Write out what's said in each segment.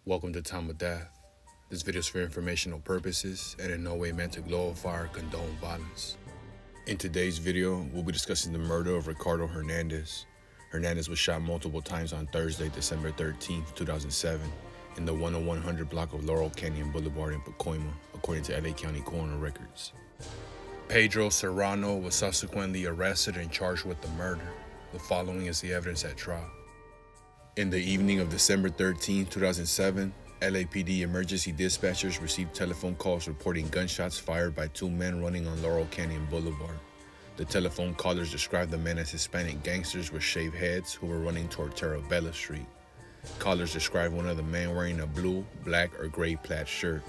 Welcome to Time of Death. This video is for informational purposes and in no way meant to glorify or condone violence. In today's video, we'll be discussing the murder of Ricardo Hernandez. Hernandez was shot multiple times on Thursday, December 13, 2007, in the 10100 block of Laurel Canyon Boulevard in Pacoima, according to LA County coroner records. Pedro Serrano was subsequently arrested and charged with the murder. The following is the evidence at trial. In the evening of December 13, 2007, LAPD emergency dispatchers received telephone calls reporting gunshots fired by two men running on Laurel Canyon Boulevard. The telephone callers described the men as Hispanic gangsters with shaved heads who were running toward Terrabella Street. Callers described one of the men wearing a blue, black, or gray plaid shirt.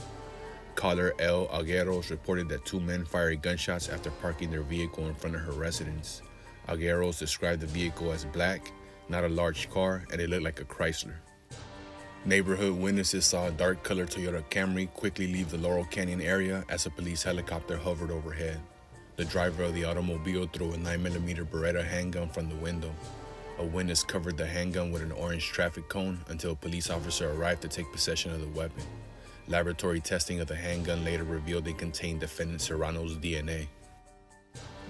Caller El Agueros reported that two men fired gunshots after parking their vehicle in front of her residence. Agueros described the vehicle as black, not a large car, and it looked like a Chrysler. Neighborhood witnesses saw a dark-colored Toyota Camry quickly leave the Laurel Canyon area as a police helicopter hovered overhead. The driver of the automobile threw a 9mm Beretta handgun from the window. A witness covered the handgun with an orange traffic cone until a police officer arrived to take possession of the weapon. Laboratory testing of the handgun later revealed it contained defendant Serrano's DNA.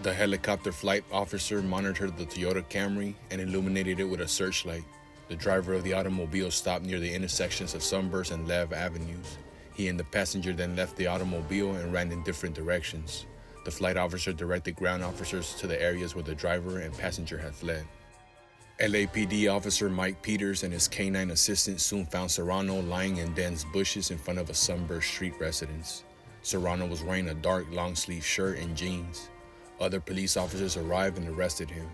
The helicopter flight officer monitored the Toyota Camry and illuminated it with a searchlight. The driver of the automobile stopped near the intersections of Sunburst and Lev Avenues. He and the passenger then left the automobile and ran in different directions. The flight officer directed ground officers to the areas where the driver and passenger had fled. LAPD officer Mike Peters and his canine assistant soon found Serrano lying in dense bushes in front of a Sunburst Street residence. Serrano was wearing a dark long-sleeve shirt and jeans. Other police officers arrived and arrested him.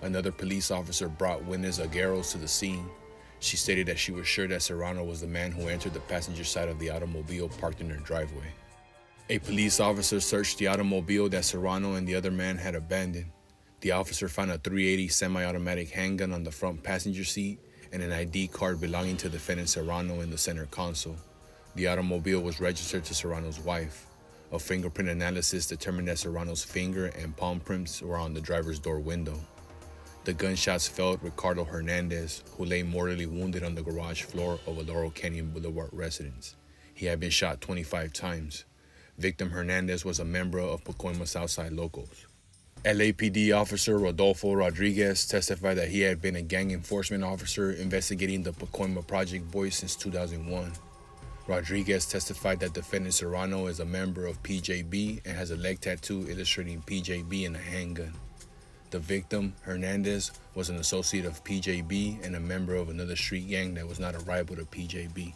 Another police officer brought witness Agueros to the scene. She stated that she was sure that Serrano was the man who entered the passenger side of the automobile parked in their driveway. A police officer searched the automobile that Serrano and the other man had abandoned. The officer found a .380 semi-automatic handgun on the front passenger seat and an ID card belonging to defendant Serrano in the center console. The automobile was registered to Serrano's wife. A fingerprint analysis determined that Serrano's finger and palm prints were on the driver's door window. The gunshots felled Ricardo Hernandez, who lay mortally wounded on the garage floor of a Laurel Canyon Boulevard residence. He had been shot 25 times. Victim Hernandez was a member of Pacoima Southside Locals. LAPD officer Rodolfo Rodriguez testified that he had been a gang enforcement officer investigating the Pacoima Project Boys since 2001. Rodriguez testified that defendant Serrano is a member of PJB and has a leg tattoo illustrating PJB and a handgun. The victim, Hernandez, was an associate of PJB and a member of another street gang that was not a rival to PJB.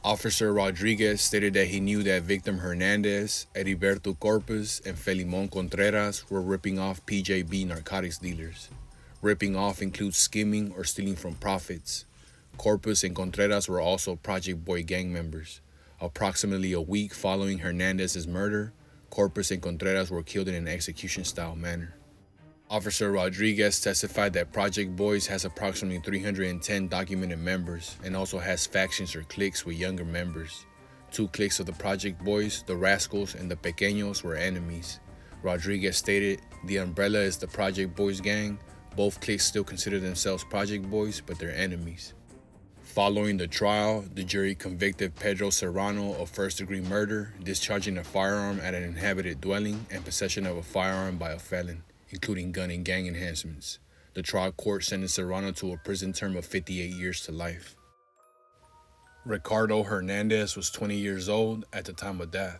Officer Rodriguez stated that he knew that victim Hernandez, Heriberto Corpus, and Felimon Contreras were ripping off PJB narcotics dealers. Ripping off includes skimming or stealing from profits. Corpus and Contreras were also Project Boy gang members. Approximately a week following Hernandez's murder, Corpus and Contreras were killed in an execution-style manner. Officer Rodriguez testified that Project Boys has approximately 310 documented members and also has factions or cliques with younger members. Two cliques of the Project Boys, the Rascals and the Pequeños, were enemies. Rodriguez stated, "The umbrella is the Project Boys gang. Both cliques still consider themselves Project Boys, but they're enemies." Following the trial, the jury convicted Pedro Serrano of first-degree murder, discharging a firearm at an inhabited dwelling, and possession of a firearm by a felon, including gun and gang enhancements. The trial court sentenced Serrano to a prison term of 58 years to life. Ricardo Hernandez was 20 years old at the time of death.